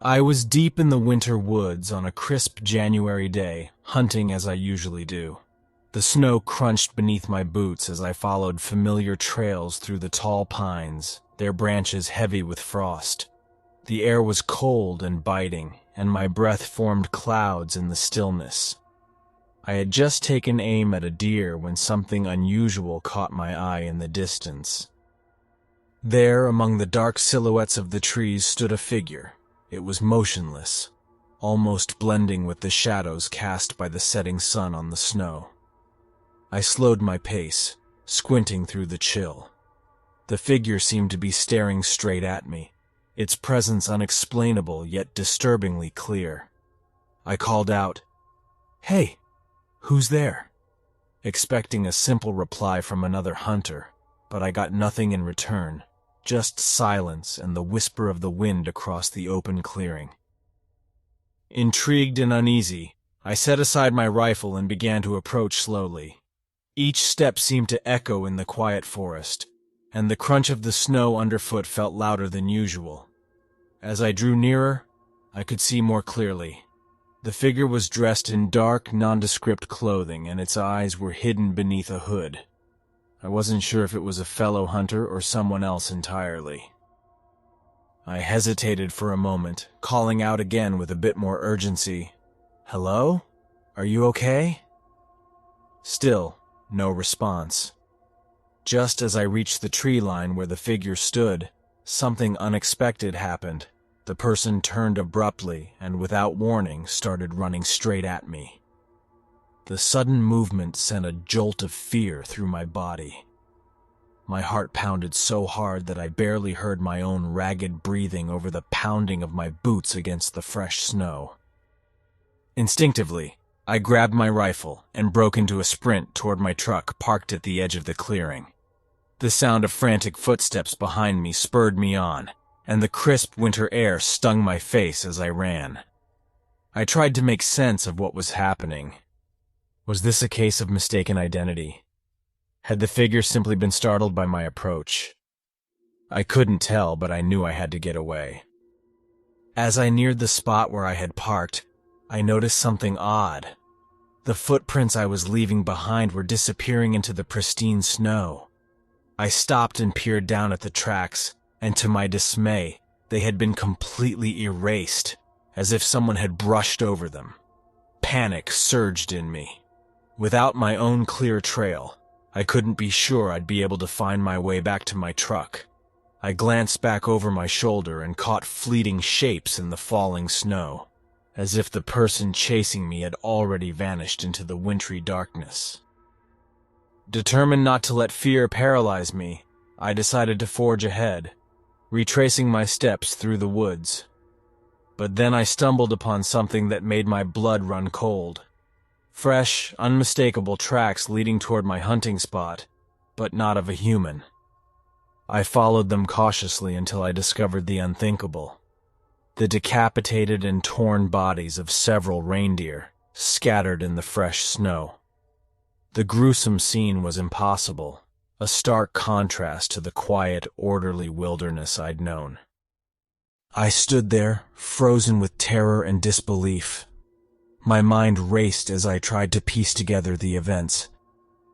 I was deep in the winter woods on a crisp January day, hunting as I usually do. The snow crunched beneath my boots as I followed familiar trails through the tall pines, their branches heavy with frost. The air was cold and biting, and my breath formed clouds in the stillness. I had just taken aim at a deer when something unusual caught my eye in the distance. There, among the dark silhouettes of the trees, stood a figure. It was motionless, almost blending with the shadows cast by the setting sun on the snow. I slowed my pace, squinting through the chill. The figure seemed to be staring straight at me, its presence unexplainable yet disturbingly clear. I called out, "Hey, who's there?" expecting a simple reply from another hunter, but I got nothing in return, just silence and the whisper of the wind across the open clearing. Intrigued and uneasy, I set aside my rifle and began to approach slowly. Each step seemed to echo in the quiet forest, and the crunch of the snow underfoot felt louder than usual. As I drew nearer, I could see more clearly. The figure was dressed in dark, nondescript clothing, and its eyes were hidden beneath a hood. I wasn't sure if it was a fellow hunter or someone else entirely. I hesitated for a moment, calling out again with a bit more urgency, "Hello? Are you okay?" Still, no response. Just as I reached the tree line where the figure stood, something unexpected happened. The person turned abruptly and, without warning, started running straight at me. The sudden movement sent a jolt of fear through my body. My heart pounded so hard that I barely heard my own ragged breathing over the pounding of my boots against the fresh snow. Instinctively, I grabbed my rifle and broke into a sprint toward my truck parked at the edge of the clearing. The sound of frantic footsteps behind me spurred me on, and the crisp winter air stung my face as I ran. I tried to make sense of what was happening. Was this a case of mistaken identity? Had the figure simply been startled by my approach? I couldn't tell, but I knew I had to get away. As I neared the spot where I had parked, I noticed something odd. The footprints I was leaving behind were disappearing into the pristine snow. I stopped and peered down at the tracks, and to my dismay, they had been completely erased, as if someone had brushed over them. Panic surged in me. Without my own clear trail, I couldn't be sure I'd be able to find my way back to my truck. I glanced back over my shoulder and caught fleeting shapes in the falling snow, as if the person chasing me had already vanished into the wintry darkness. Determined not to let fear paralyze me, I decided to forge ahead, retracing my steps through the woods. But then I stumbled upon something that made my blood run cold. Fresh, unmistakable tracks leading toward my hunting spot, but not of a human. I followed them cautiously until I discovered the unthinkable. The decapitated and torn bodies of several reindeer, scattered in the fresh snow. The gruesome scene was impossible, a stark contrast to the quiet, orderly wilderness I'd known. I stood there, frozen with terror and disbelief. My mind raced as I tried to piece together the events.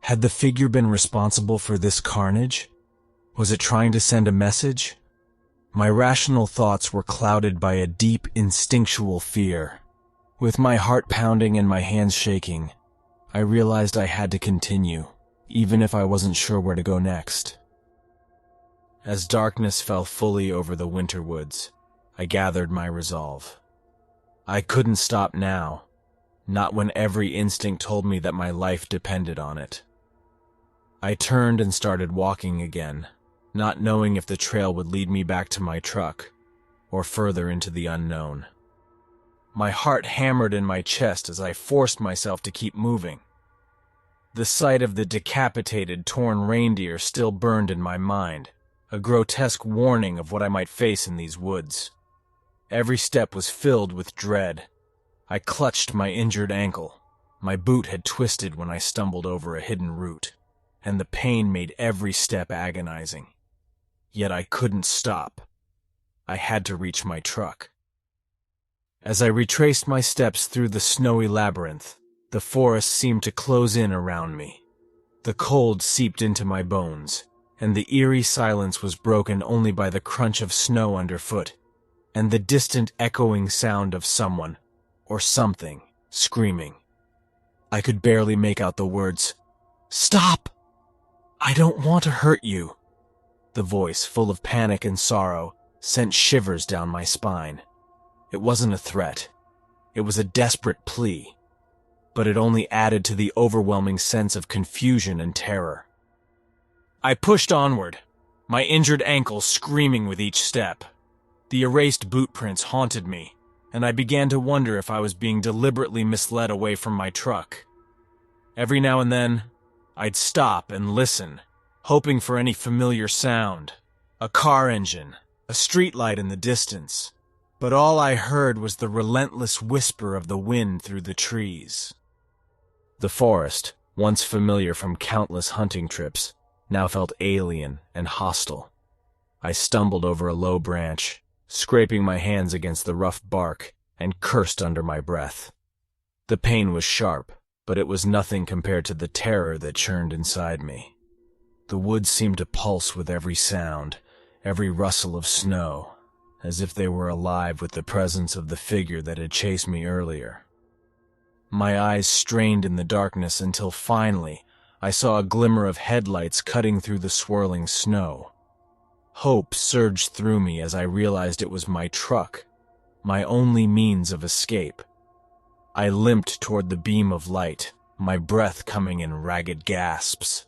Had the figure been responsible for this carnage? Was it trying to send a message? My rational thoughts were clouded by a deep, instinctual fear. With my heart pounding and my hands shaking, I realized I had to continue, even if I wasn't sure where to go next. As darkness fell fully over the winter woods, I gathered my resolve. I couldn't stop now, not when every instinct told me that my life depended on it. I turned and started walking again, not knowing if the trail would lead me back to my truck, or further into the unknown. My heart hammered in my chest as I forced myself to keep moving. The sight of the decapitated, torn reindeer still burned in my mind, a grotesque warning of what I might face in these woods. Every step was filled with dread. I clutched my injured ankle. My boot had twisted when I stumbled over a hidden root, and the pain made every step agonizing. Yet I couldn't stop. I had to reach my truck. As I retraced my steps through the snowy labyrinth, the forest seemed to close in around me. The cold seeped into my bones, and the eerie silence was broken only by the crunch of snow underfoot and the distant echoing sound of someone, or something, screaming. I could barely make out the words, "Stop! I don't want to hurt you." The voice, full of panic and sorrow, sent shivers down my spine. It wasn't a threat. It was a desperate plea, but it only added to the overwhelming sense of confusion and terror. I pushed onward, my injured ankle screaming with each step. The erased boot prints haunted me, and I began to wonder if I was being deliberately misled away from my truck. Every now and then, I'd stop and listen, hoping for any familiar sound. A car engine, a streetlight in the distance. But all I heard was the relentless whisper of the wind through the trees. The forest, once familiar from countless hunting trips, now felt alien and hostile. I stumbled over a low branch, scraping my hands against the rough bark, and cursed under my breath. The pain was sharp, but it was nothing compared to the terror that churned inside me. The woods seemed to pulse with every sound, every rustle of snow, as if they were alive with the presence of the figure that had chased me earlier. My eyes strained in the darkness until finally I saw a glimmer of headlights cutting through the swirling snow. Hope surged through me as I realized it was my truck, my only means of escape. I limped toward the beam of light, my breath coming in ragged gasps.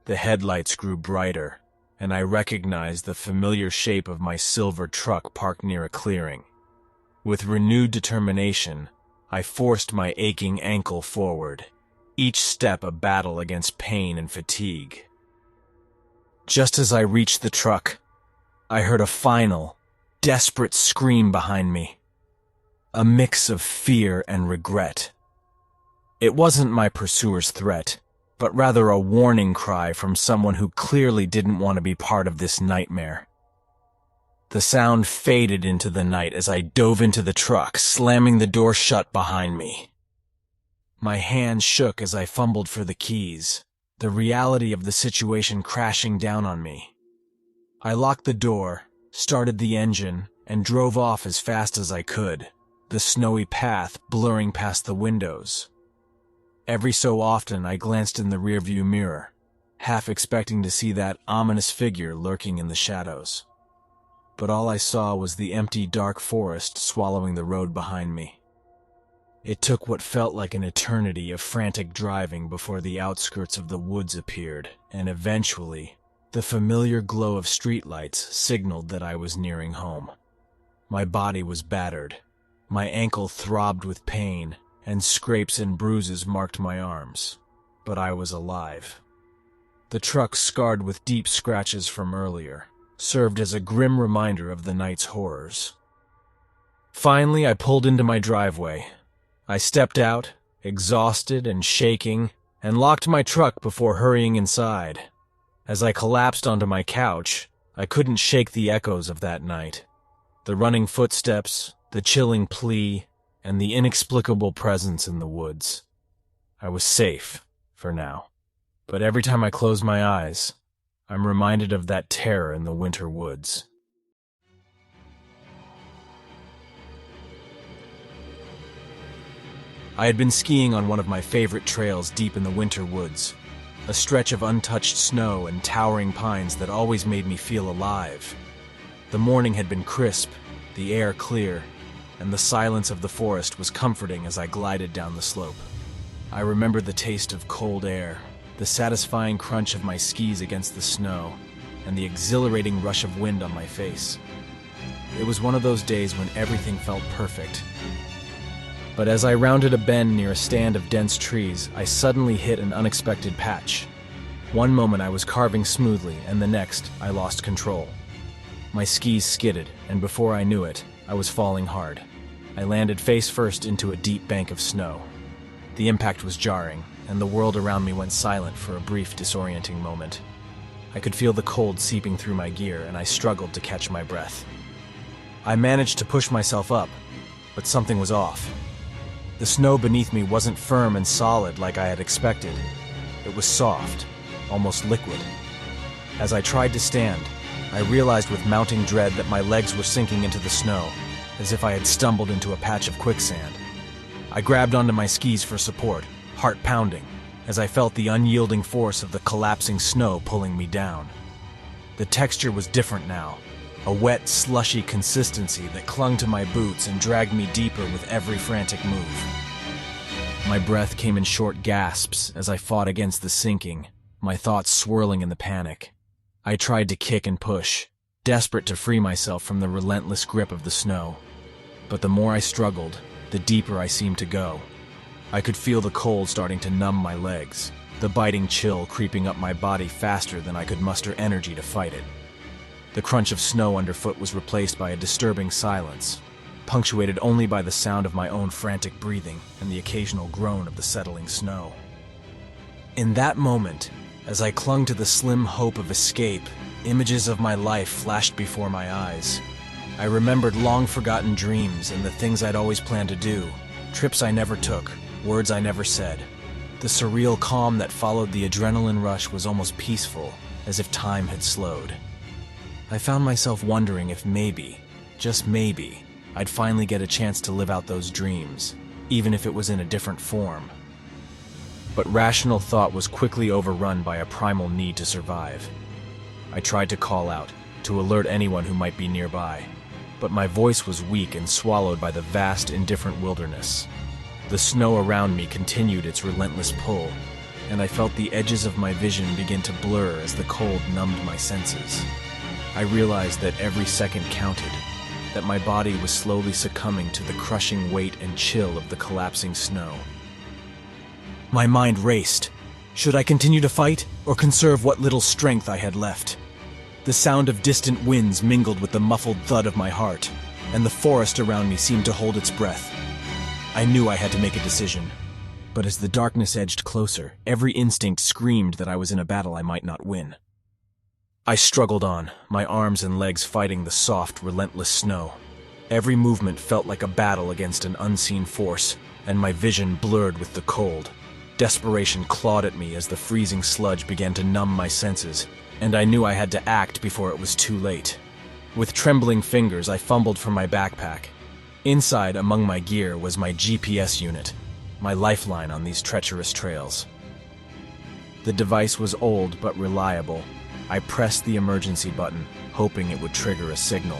The headlights grew brighter, and I recognized the familiar shape of my silver truck parked near a clearing. With renewed determination, I forced my aching ankle forward, each step a battle against pain and fatigue. Just as I reached the truck, I heard a final, desperate scream behind me, a mix of fear and regret. It wasn't my pursuer's threat, but rather a warning cry from someone who clearly didn't want to be part of this nightmare. The sound faded into the night as I dove into the truck, slamming the door shut behind me. My hands shook as I fumbled for the keys, the reality of the situation crashing down on me. I locked the door, started the engine, and drove off as fast as I could, the snowy path blurring past the windows. Every so often I glanced in the rearview mirror, half expecting to see that ominous figure lurking in the shadows. But all I saw was the empty, dark forest swallowing the road behind me. It took what felt like an eternity of frantic driving before the outskirts of the woods appeared, and eventually, the familiar glow of streetlights signaled that I was nearing home. My body was battered. My ankle throbbed with pain, and scrapes and bruises marked my arms. But I was alive. The truck, scarred with deep scratches from earlier, served as a grim reminder of the night's horrors. Finally, I pulled into my driveway. I stepped out, exhausted and shaking, and locked my truck before hurrying inside. As I collapsed onto my couch, I couldn't shake the echoes of that night. The running footsteps, the chilling plea, and the inexplicable presence in the woods. I was safe, for now. But every time I close my eyes, I'm reminded of that terror in the winter woods. I had been skiing on one of my favorite trails deep in the winter woods, a stretch of untouched snow and towering pines that always made me feel alive. The morning had been crisp, the air clear, and the silence of the forest was comforting as I glided down the slope. I remember the taste of cold air, the satisfying crunch of my skis against the snow, and the exhilarating rush of wind on my face. It was one of those days when everything felt perfect. But as I rounded a bend near a stand of dense trees, I suddenly hit an unexpected patch. One moment I was carving smoothly, and the next I lost control. My skis skidded, and before I knew it, I was falling hard. I landed face first into a deep bank of snow. The impact was jarring, and the world around me went silent for a brief, disorienting moment. I could feel the cold seeping through my gear, and I struggled to catch my breath. I managed to push myself up, but something was off. The snow beneath me wasn't firm and solid like I had expected. It was soft, almost liquid. As I tried to stand, I realized with mounting dread that my legs were sinking into the snow, as if I had stumbled into a patch of quicksand. I grabbed onto my skis for support, heart pounding, as I felt the unyielding force of the collapsing snow pulling me down. The texture was different now, a wet, slushy consistency that clung to my boots and dragged me deeper with every frantic move. My breath came in short gasps as I fought against the sinking, my thoughts swirling in the panic. I tried to kick and push, desperate to free myself from the relentless grip of the snow. But the more I struggled, the deeper I seemed to go. I could feel the cold starting to numb my legs, the biting chill creeping up my body faster than I could muster energy to fight it. The crunch of snow underfoot was replaced by a disturbing silence, punctuated only by the sound of my own frantic breathing and the occasional groan of the settling snow. In that moment, as I clung to the slim hope of escape, images of my life flashed before my eyes. I remembered long-forgotten dreams and the things I'd always planned to do, trips I never took, words I never said. The surreal calm that followed the adrenaline rush was almost peaceful, as if time had slowed. I found myself wondering if maybe, just maybe, I'd finally get a chance to live out those dreams, even if it was in a different form. But rational thought was quickly overrun by a primal need to survive. I tried to call out, to alert anyone who might be nearby, but my voice was weak and swallowed by the vast, indifferent wilderness. The snow around me continued its relentless pull, and I felt the edges of my vision begin to blur as the cold numbed my senses. I realized that every second counted, that my body was slowly succumbing to the crushing weight and chill of the collapsing snow. My mind raced. Should I continue to fight, or conserve what little strength I had left? The sound of distant winds mingled with the muffled thud of my heart, and the forest around me seemed to hold its breath. I knew I had to make a decision, but as the darkness edged closer, every instinct screamed that I was in a battle I might not win. I struggled on, my arms and legs fighting the soft, relentless snow. Every movement felt like a battle against an unseen force, and my vision blurred with the cold. Desperation clawed at me as the freezing sludge began to numb my senses, and I knew I had to act before it was too late. With trembling fingers, I fumbled for my backpack. Inside, among my gear, was my GPS unit, my lifeline on these treacherous trails. The device was old but reliable. I pressed the emergency button, hoping it would trigger a signal.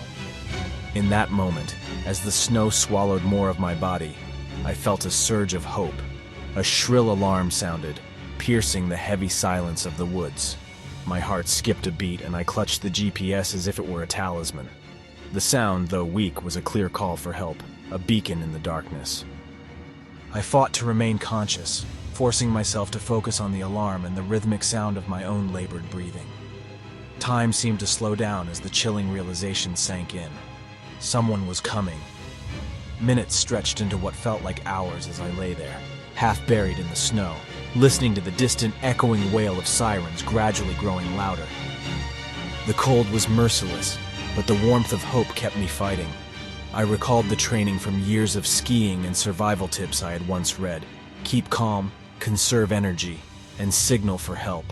In that moment, as the snow swallowed more of my body, I felt a surge of hope. A shrill alarm sounded, piercing the heavy silence of the woods. My heart skipped a beat and I clutched the GPS as if it were a talisman. The sound, though weak, was a clear call for help, a beacon in the darkness. I fought to remain conscious, forcing myself to focus on the alarm and the rhythmic sound of my own labored breathing. Time seemed to slow down as the chilling realization sank in. Someone was coming. Minutes stretched into what felt like hours as I lay there, half buried in the snow, listening to the distant echoing wail of sirens gradually growing louder. The cold was merciless, but the warmth of hope kept me fighting. I recalled the training from years of skiing and survival tips I had once read. Keep calm, conserve energy, and signal for help.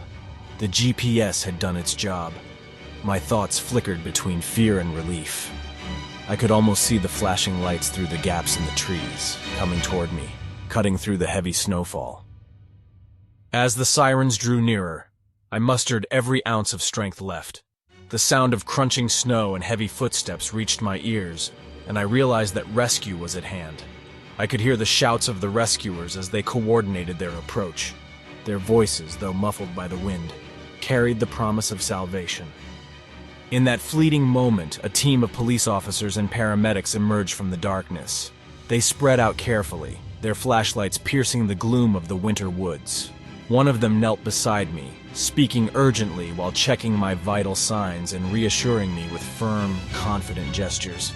The GPS had done its job. My thoughts flickered between fear and relief. I could almost see the flashing lights through the gaps in the trees, coming toward me, cutting through the heavy snowfall. As the sirens drew nearer, I mustered every ounce of strength left. The sound of crunching snow and heavy footsteps reached my ears, and I realized that rescue was at hand. I could hear the shouts of the rescuers as they coordinated their approach. Their voices, though muffled by the wind, carried the promise of salvation. In that fleeting moment, a team of police officers and paramedics emerged from the darkness. They spread out carefully, their flashlights piercing the gloom of the winter woods. One of them knelt beside me, speaking urgently while checking my vital signs and reassuring me with firm, confident gestures.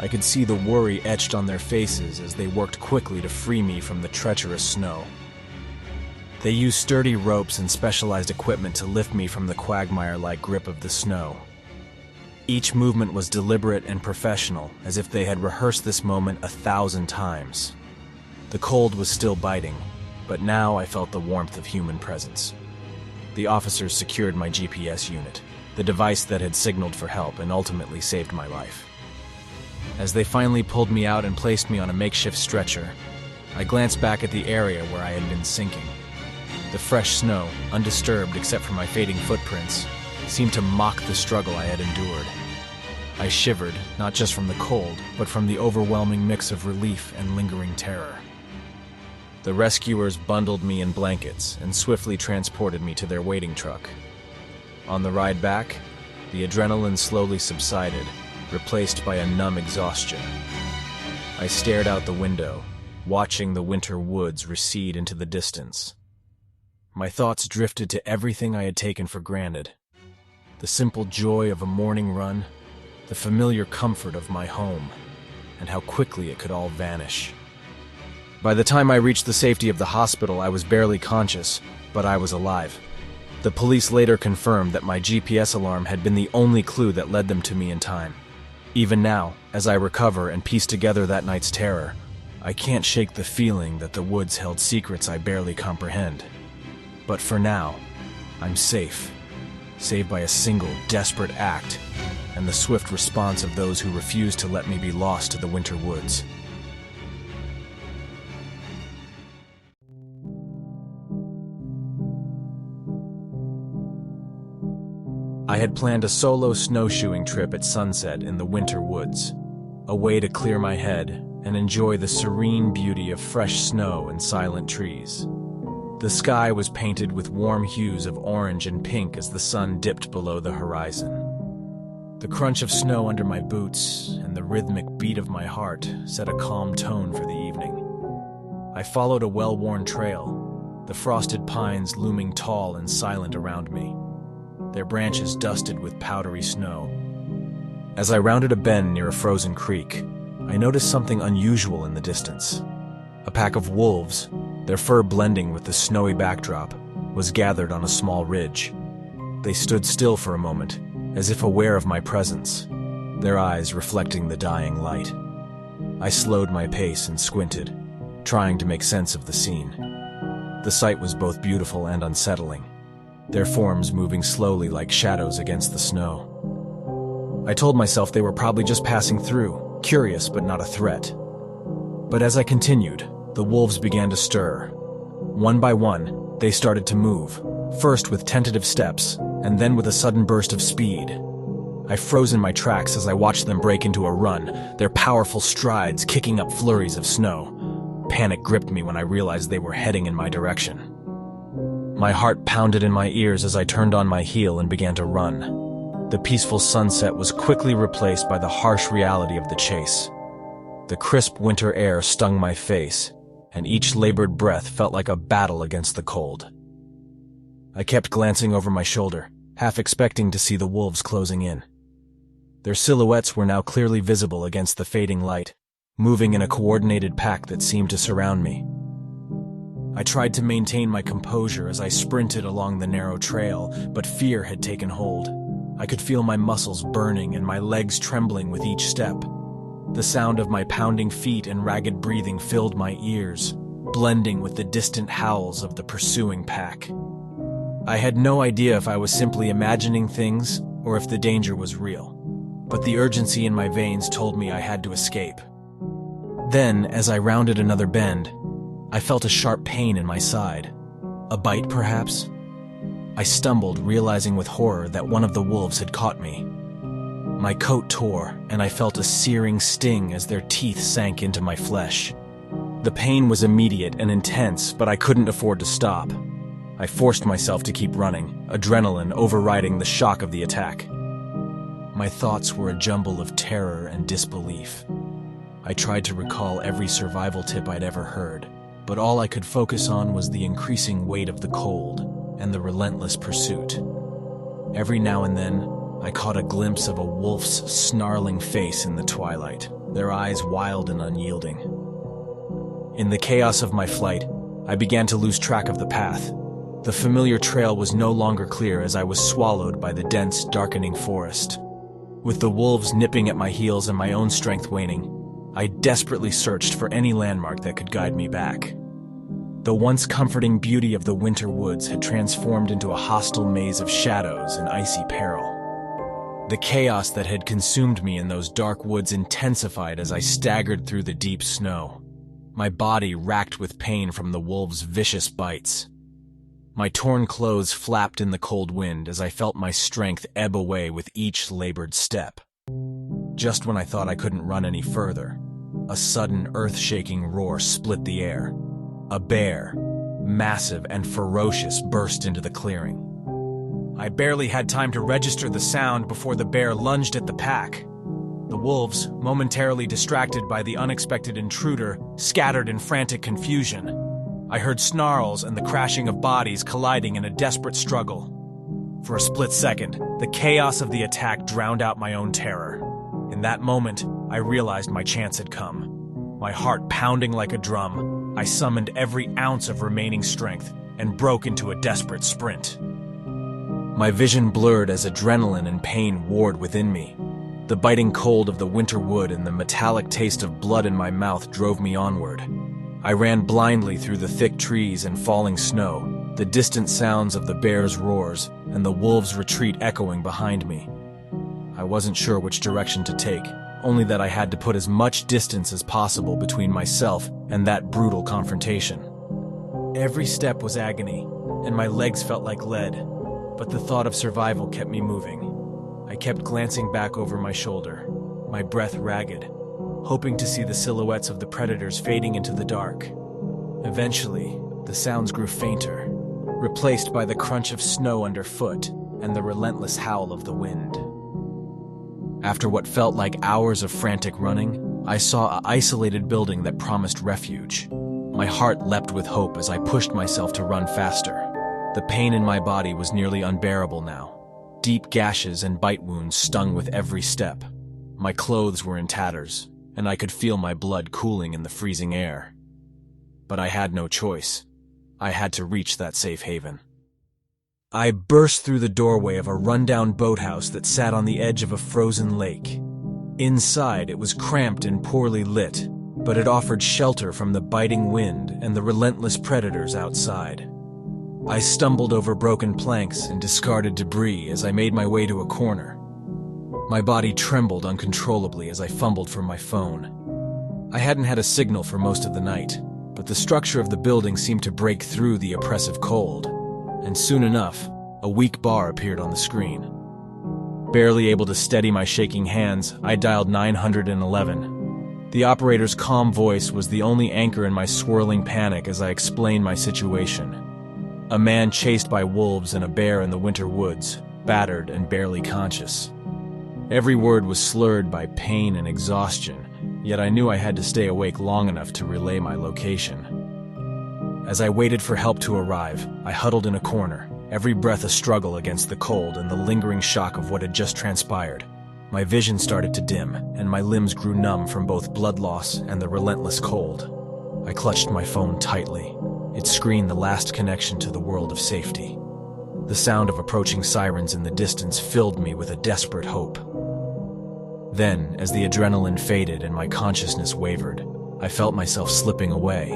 I could see the worry etched on their faces as they worked quickly to free me from the treacherous snow. They used sturdy ropes and specialized equipment to lift me from the quagmire-like grip of the snow. Each movement was deliberate and professional, as if they had rehearsed this moment 1,000 times. The cold was still biting, but now I felt the warmth of human presence. The officers secured my GPS unit, the device that had signaled for help and ultimately saved my life. As they finally pulled me out and placed me on a makeshift stretcher, I glanced back at the area where I had been sinking. The fresh snow, undisturbed except for my fading footprints, seemed to mock the struggle I had endured. I shivered, not just from the cold, but from the overwhelming mix of relief and lingering terror. The rescuers bundled me in blankets and swiftly transported me to their waiting truck. On the ride back, the adrenaline slowly subsided, replaced by a numb exhaustion. I stared out the window, watching the winter woods recede into the distance. My thoughts drifted to everything I had taken for granted. The simple joy of a morning run, the familiar comfort of my home, and how quickly it could all vanish. By the time I reached the safety of the hospital, I was barely conscious, but I was alive. The police later confirmed that my GPS alarm had been the only clue that led them to me in time. Even now, as I recover and piece together that night's terror, I can't shake the feeling that the woods held secrets I barely comprehend. But for now, I'm safe, saved by a single desperate act and the swift response of those who refused to let me be lost to the winter woods. I had planned a solo snowshoeing trip at sunset in the winter woods, a way to clear my head and enjoy the serene beauty of fresh snow and silent trees. The sky was painted with warm hues of orange and pink as the sun dipped below the horizon. The crunch of snow under my boots and the rhythmic beat of my heart set a calm tone for the evening. I followed a well-worn trail, the frosted pines looming tall and silent around me, their branches dusted with powdery snow. As I rounded a bend near a frozen creek, I noticed something unusual in the distance. A pack of wolves, their fur blending with the snowy backdrop, was gathered on a small ridge. They stood still for a moment, as if aware of my presence, their eyes reflecting the dying light. I slowed my pace and squinted, trying to make sense of the scene. The sight was both beautiful and unsettling, their forms moving slowly like shadows against the snow. I told myself they were probably just passing through, curious but not a threat. But as I continued, the wolves began to stir. One by one, they started to move, first with tentative steps, and then with a sudden burst of speed. I froze in my tracks as I watched them break into a run, their powerful strides kicking up flurries of snow. Panic gripped me when I realized they were heading in my direction. My heart pounded in my ears as I turned on my heel and began to run. The peaceful sunset was quickly replaced by the harsh reality of the chase. The crisp winter air stung my face, and each labored breath felt like a battle against the cold. I kept glancing over my shoulder, half expecting to see the wolves closing in. Their silhouettes were now clearly visible against the fading light, moving in a coordinated pack that seemed to surround me. I tried to maintain my composure as I sprinted along the narrow trail, but fear had taken hold. I could feel my muscles burning and my legs trembling with each step. The sound of my pounding feet and ragged breathing filled my ears, blending with the distant howls of the pursuing pack. I had no idea if I was simply imagining things or if the danger was real, but the urgency in my veins told me I had to escape. Then, as I rounded another bend, I felt a sharp pain in my side. A bite, perhaps? I stumbled, realizing with horror that one of the wolves had caught me. My coat tore, and I felt a searing sting as their teeth sank into my flesh. The pain was immediate and intense, but I couldn't afford to stop. I forced myself to keep running, adrenaline overriding the shock of the attack. My thoughts were a jumble of terror and disbelief. I tried to recall every survival tip I'd ever heard, but all I could focus on was the increasing weight of the cold and the relentless pursuit. Every now and then, I caught a glimpse of a wolf's snarling face in the twilight, their eyes wild and unyielding. In the chaos of my flight, I began to lose track of the path. The familiar trail was no longer clear as I was swallowed by the dense, darkening forest. With the wolves nipping at my heels and my own strength waning, I desperately searched for any landmark that could guide me back. The once comforting beauty of the winter woods had transformed into a hostile maze of shadows and icy peril. The chaos that had consumed me in those dark woods intensified as I staggered through the deep snow, my body racked with pain from the wolves' vicious bites. My torn clothes flapped in the cold wind as I felt my strength ebb away with each labored step. Just when I thought I couldn't run any further, a sudden earth-shaking roar split the air. A bear, massive and ferocious, burst into the clearing. I barely had time to register the sound before the bear lunged at the pack. The wolves, momentarily distracted by the unexpected intruder, scattered in frantic confusion. I heard snarls and the crashing of bodies colliding in a desperate struggle. For a split second, the chaos of the attack drowned out my own terror. In that moment, I realized my chance had come. My heart pounding like a drum, I summoned every ounce of remaining strength and broke into a desperate sprint. My vision blurred as adrenaline and pain warred within me. The biting cold of the winter wood and the metallic taste of blood in my mouth drove me onward. I ran blindly through the thick trees and falling snow, the distant sounds of the bear's roars and the wolves' retreat echoing behind me. I wasn't sure which direction to take, only that I had to put as much distance as possible between myself and that brutal confrontation. Every step was agony, and my legs felt like lead, but the thought of survival kept me moving. I kept glancing back over my shoulder, my breath ragged, hoping to see the silhouettes of the predators fading into the dark. Eventually, the sounds grew fainter, replaced by the crunch of snow underfoot and the relentless howl of the wind. After what felt like hours of frantic running, I saw an isolated building that promised refuge. My heart leapt with hope as I pushed myself to run faster. The pain in my body was nearly unbearable now. Deep gashes and bite wounds stung with every step. My clothes were in tatters, and I could feel my blood cooling in the freezing air. But I had no choice. I had to reach that safe haven. I burst through the doorway of a rundown boathouse that sat on the edge of a frozen lake. Inside, it was cramped and poorly lit, but it offered shelter from the biting wind and the relentless predators outside. I stumbled over broken planks and discarded debris as I made my way to a corner. My body trembled uncontrollably as I fumbled for my phone. I hadn't had a signal for most of the night, but the structure of the building seemed to break through the oppressive cold. And soon enough, a weak bar appeared on the screen. Barely able to steady my shaking hands, I dialed 911. The operator's calm voice was the only anchor in my swirling panic as I explained my situation. A man chased by wolves and a bear in the winter woods, battered and barely conscious. Every word was slurred by pain and exhaustion, yet I knew I had to stay awake long enough to relay my location. As I waited for help to arrive, I huddled in a corner, every breath a struggle against the cold and the lingering shock of what had just transpired. My vision started to dim, and my limbs grew numb from both blood loss and the relentless cold. I clutched my phone tightly. Its screen the last connection to the world of safety. The sound of approaching sirens in the distance filled me with a desperate hope. Then, as the adrenaline faded and my consciousness wavered, I felt myself slipping away.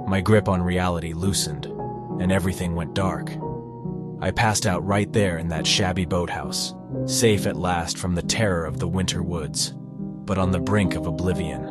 My grip on reality loosened, and everything went dark. I passed out right there in that shabby boathouse, safe at last from the terror of the winter woods, but on the brink of oblivion.